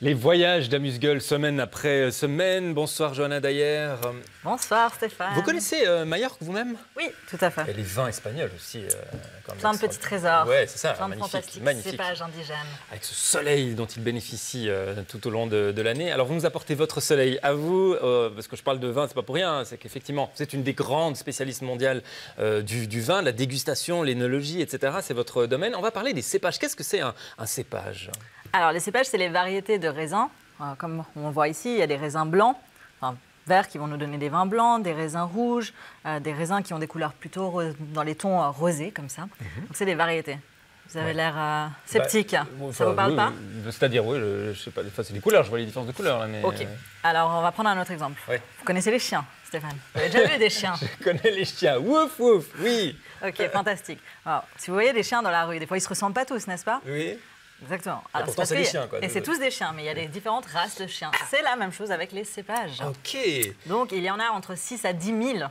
Les voyages d'Amuse-Gueule, semaine après semaine. Bonsoir Johanna Dayer. Bonsoir Stéphane. Vous connaissez Majorque vous-même? Oui, tout à fait. Et les vins espagnols aussi. Plein de petits trésors. Ouais, c'est ça, plein de magnifique, fantastiques magnifique. cépages indigènes. Avec ce soleil dont il bénéficie tout au long de l'année. Alors vous nous apportez votre soleil à vous, parce que je parle de vin, c'est pas pour rien, c'est qu'effectivement, vous êtes une des grandes spécialistes mondiales du vin, la dégustation, l'énologie, etc. C'est votre domaine. On va parler des cépages. Qu'est-ce que c'est un cépage? Alors les cépages, c'est les variétés de raisins. Comme on voit ici, il y a des raisins blancs, enfin, verts qui vont nous donner des vins blancs, des raisins rouges, des raisins qui ont des couleurs plutôt dans les tons rosés, comme ça. Donc c'est des variétés. Vous avez l'air sceptique. Ça vous parle pas? C'est-à-dire, oui, je sais pas, c'est des couleurs, je vois les différences de couleurs. Là, mais... Ok. Alors on va prendre un autre exemple. Ouais. Vous connaissez les chiens, Stéphane? Vous avez déjà vu des chiens? Je connais les chiens. Wouf, wouf, oui. Ok, fantastique. Alors, si vous voyez des chiens dans la rue, des fois ils se ressemblent pas tous, n'est-ce pas? Oui. Exactement. Alors, pourtant, c'est des chiens, quoi. Et c'est tous des chiens, mais il y a des différentes races de chiens. C'est la même chose avec les cépages. Ok. Donc, il y en a entre 6 à 10 000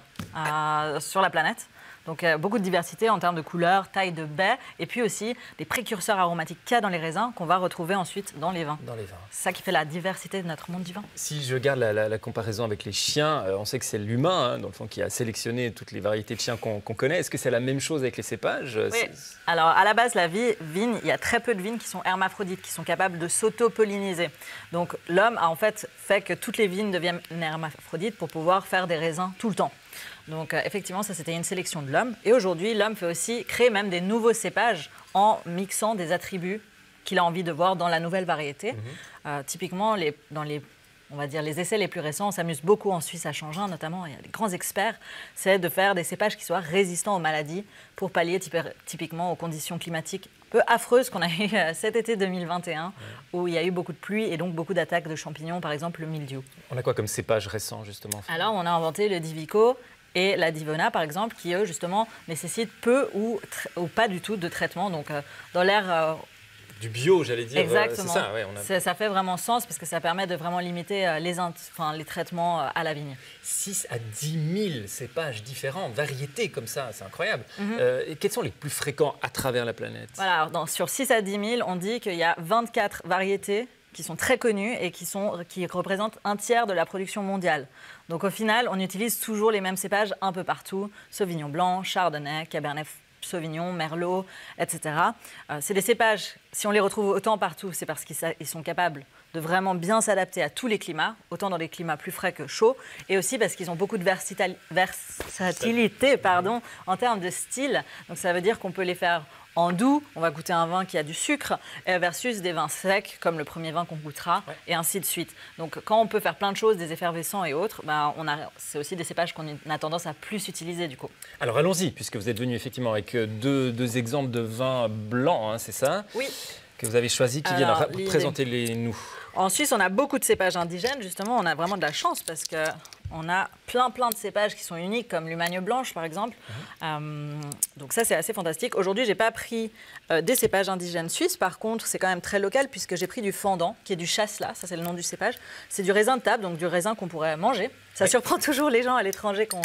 sur la planète. Donc, beaucoup de diversité en termes de couleur, taille de baies, et puis aussi des précurseurs aromatiques qu'il y a dans les raisins qu'on va retrouver ensuite dans les vins. Dans les vins. C'est ça qui fait la diversité de notre monde du vin. Si je garde la comparaison avec les chiens, on sait que c'est l'humain, dans le fond, qui a sélectionné toutes les variétés de chiens qu'on connaît. Est-ce que c'est la même chose avec les cépages? Oui. Alors, à la base, la vigne, il y a très peu de vignes qui sont hermaphrodites, qui sont capables de s'auto-polliniser. Donc, l'homme a en fait que toutes les vignes deviennent hermaphrodites pour pouvoir faire des raisins tout le temps. Donc, effectivement, ça, c'était une sélection de l'homme. Et aujourd'hui, l'homme fait aussi créer même des nouveaux cépages en mixant des attributs qu'il a envie de voir dans la nouvelle variété. Typiquement, on va dire les essais les plus récents, on s'amuse beaucoup en Suisse à Changin, notamment, il y a des grands experts, c'est de faire des cépages qui soient résistants aux maladies pour pallier typiquement aux conditions climatiques un peu affreuses qu'on a eues cet été 2021, où il y a eu beaucoup de pluie et donc beaucoup d'attaques de champignons, par exemple le mildiou. On a quoi comme cépage récent, justement? Alors, on a inventé le Divico et la Divona, par exemple, qui, eux, justement, nécessitent peu ou pas du tout de traitement. Donc, dans l'air... Du bio, j'allais dire. Exactement. C'est ça, ça fait vraiment sens parce que ça permet de vraiment limiter les traitements à la vigne. 6 à 10 000 cépages différents, variétés comme ça, c'est incroyable. Et quels sont les plus fréquents à travers la planète? Voilà, sur 6 à 10 000, on dit qu'il y a 24 variétés qui sont très connues et qui représentent un tiers de la production mondiale. Donc au final, on utilise toujours les mêmes cépages un peu partout. Sauvignon blanc, Chardonnay, Cabernet Sauvignon, Merlot, etc. C'est des cépages, si on les retrouve autant partout, c'est parce qu'ils sont capables de vraiment bien s'adapter à tous les climats, autant dans les climats plus frais que chauds, et aussi parce qu'ils ont beaucoup de versatilité en termes de style. Donc ça veut dire qu'on peut les faire en doux, on va goûter un vin qui a du sucre, versus des vins secs, comme le premier vin qu'on goûtera, et ainsi de suite. Donc quand on peut faire plein de choses, des effervescents et autres, c'est aussi des cépages qu'on a tendance à plus utiliser du coup. Alors allons-y, puisque vous êtes venu effectivement avec deux exemples de vins blancs, hein, c'est ça? Oui. Que vous avez choisi, qui viennent. Présentez-les-nous. En Suisse, on a beaucoup de cépages indigènes, justement, on a vraiment de la chance parce que on a plein de cépages qui sont uniques, comme l'Humagne blanche, par exemple. Donc ça, c'est assez fantastique. Aujourd'hui, je n'ai pas pris des cépages indigènes suisses. Par contre, c'est quand même très local, puisque j'ai pris du fendant, qui est du chasselas. Ça, c'est le nom du cépage. C'est du raisin de table, donc du raisin qu'on pourrait manger. Ça surprend toujours les gens à l'étranger qu'on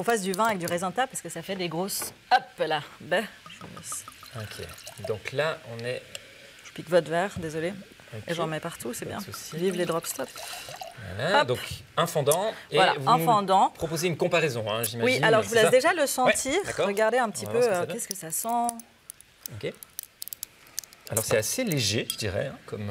fasse du vin avec du raisin de table, parce que ça fait des grosses... Hop là. Ok. Donc là, on est... Je pique votre verre, désolé. Okay. Et j'en mets partout, c'est bien. Vive les drop stop. Voilà, donc un fendant. Et voilà, vous un fendant. Proposez une comparaison, hein, j'imagine. Oui, alors je vous laisse déjà le sentir. Ouais, regardez un petit peu qu'est-ce que ça sent. Ok. Alors c'est assez léger, je dirais, hein, comme.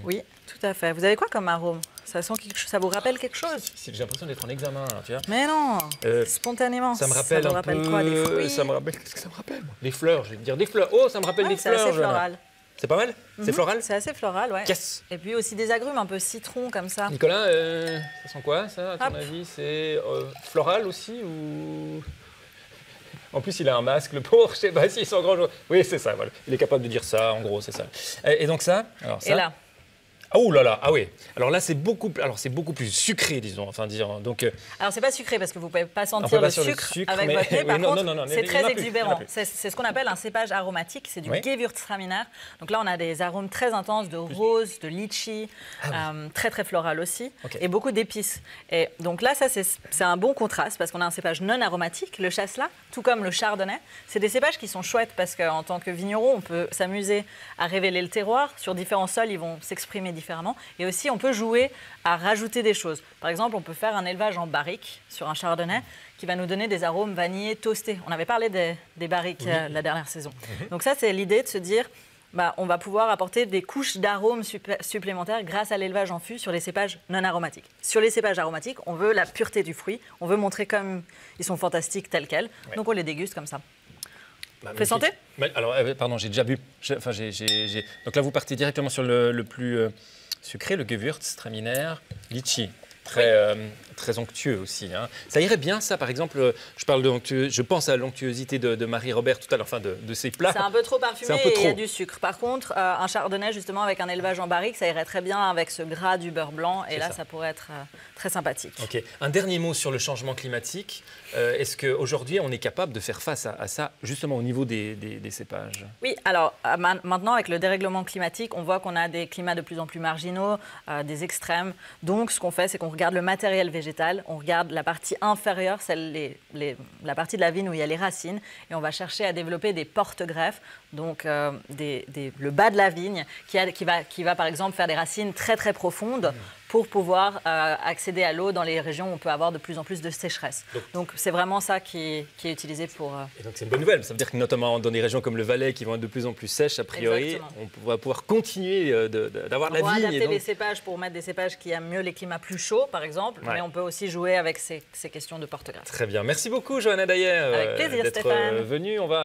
Oui, tout à fait. Vous avez quoi comme arôme? Ça sent quelque chose. Ça vous rappelle quelque chose? J'ai l'impression d'être en examen, là, tu vois. Mais non, spontanément. Ça me rappelle un peu quoi, des fruits? Ça me rappelle. Qu'est-ce que ça me rappelle? Les fleurs, je vais dire des fleurs. Oh, ça me rappelle des fleurs. C'est assez floral. C'est pas mal? C'est floral? C'est assez floral, ouais. Yes. Et puis aussi des agrumes un peu citron comme ça. Nicolas, ça sent quoi, ça, à ton avis? C'est floral aussi ou... En plus, il a un masque, le pauvre, je sais pas s'il sent grand-chose. Oui, c'est ça, voilà. Il est capable de dire ça, en gros, c'est ça. Et donc ça, alors ça... Et là? Ah, ouh là là, ah oui. Alors là, c'est beaucoup plus sucré, disons. Enfin, disons. Donc, alors, c'est pas sucré parce que vous pouvez pas on peut sentir pas le sur le sucre sucre, avec mais- votre nez. oui, Par non, contre, non, non, c'est il y en très a plus, il y en a exubérant. plus. C'est ce qu'on appelle un cépage aromatique. C'est du Oui. Gewürztraminer. Donc là, on a des arômes très intenses de rose, de litchi, très très floral aussi, Ok. et beaucoup d'épices. Et donc là, ça c'est un bon contraste parce qu'on a un cépage non aromatique, le chasselas, tout comme le chardonnay. C'est des cépages qui sont chouettes parce qu'en tant que vigneron, on peut s'amuser à révéler le terroir. Sur différents sols, ils vont s'exprimer différemment. Et aussi, on peut jouer à rajouter des choses. Par exemple, on peut faire un élevage en barrique sur un chardonnay qui va nous donner des arômes vanillés toastés. On avait parlé des barriques la dernière saison. Donc ça, c'est l'idée de se dire, on va pouvoir apporter des couches d'arômes supplémentaires grâce à l'élevage en fût sur les cépages non aromatiques. Sur les cépages aromatiques, on veut la pureté du fruit, on veut montrer comme ils sont fantastiques tels quels, donc on les déguste comme ça. Fais santé. Alors, pardon, j'ai déjà bu. Donc là, vous partez directement sur le plus sucré, le Gewürztraminer, litchi. Très onctueux aussi. Hein. Ça irait bien, ça, par exemple, je pense à l'onctuosité de Marie-Robert tout à l'heure, enfin de ses plats. C'est un peu trop parfumé C'est un peu et il y a trop. du sucre. Par contre, un chardonnay, justement, avec un élevage en barrique, ça irait très bien avec ce gras du beurre blanc. Et C'est là, ça. ça pourrait être très sympathique. Ok. Un dernier mot sur le changement climatique. Est-ce qu'aujourd'hui, on est capable de faire face à ça, justement au niveau des cépages? Oui, alors maintenant, avec le dérèglement climatique, on voit qu'on a des climats de plus en plus marginaux, des extrêmes. Donc, ce qu'on fait, c'est qu'on regarde le matériel végétal, on regarde la partie inférieure, la partie de la vigne où il y a les racines, et on va chercher à développer des porte-greffes, donc le bas de la vigne, qui va par exemple faire des racines très très profondes pour pouvoir accéder à l'eau dans les régions où on peut avoir de plus en plus de sécheresse. Donc c'est vraiment ça qui est utilisé pour... Et donc c'est une bonne nouvelle. Ça veut dire que notamment dans des régions comme le Valais qui vont être de plus en plus sèches, a priori, Exactement. on va pouvoir continuer d'avoir la On va vigne. adapter Et donc- les cépages pour mettre des cépages qui aiment mieux les climats plus chauds, par exemple, Ouais. mais on peut aussi jouer avec ces questions de porte-greffes. Très bien. Merci beaucoup, Johanna Dayer, Avec plaisir, d'être Stéphane. venue. On va